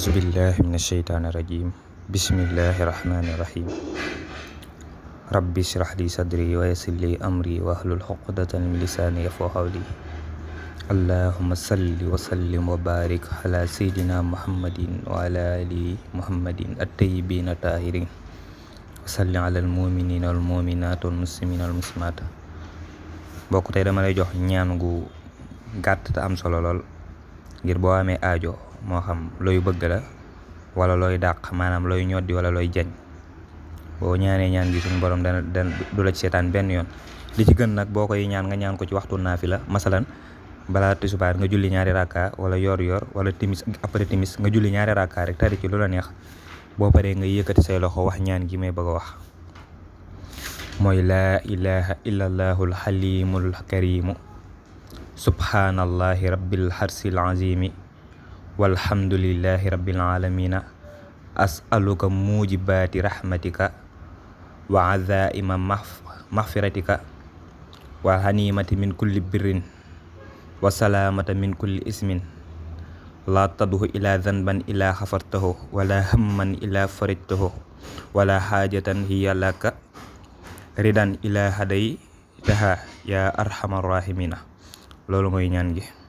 أعوذ بالله من الشيطان الرجيم بسم الله الرحمن الرحيم ربي اشرح لي صدري ويسر لي أمري واحلل عقدة من لساني يفقهوا قولي اللهم صل وسلم وبارك على سيدنا محمد وعلى آل محمد الطيبين الطاهرين وصل على المؤمنين والمؤمنات والمسلمين والمسلمات mbokk tey dama lay jox ñaan gu gàtt te am solo lool ngir boo amee aajo moo xam looy bëgg la wala looy dàq maanaam looy ñoddi wala looy jañ boo ñaanee ñaan gi suñu borom dana du la ci seetaan benn yoon li ci gën nag boo koy ñaan nga ñaan ko ci waxtu naafila masalan balaa tisbaar nga julli ñaari rakka wala yor wala timis après timis nga julli ñaari rakka rek tari ci lu la neex boo paree nga yëkkati say loxo wax ñaan gi may bëgg a wax mooy laa ilaha illallahul halimul karimu subhanallahi rabbil harsil azimi walhamdulillahi rabbil alamina as'aluka mujibati rahmatika wa azaima maghfiratika wa hanimati min kulli birrin wa salamata min kulli ismin la tadhu ila dhanban ila ghafartahu wala hamman ila faridtahu wala hajatan hiya laka ridan ila hadaytaha ya arhamar rahimina loolu mooy ñaan gi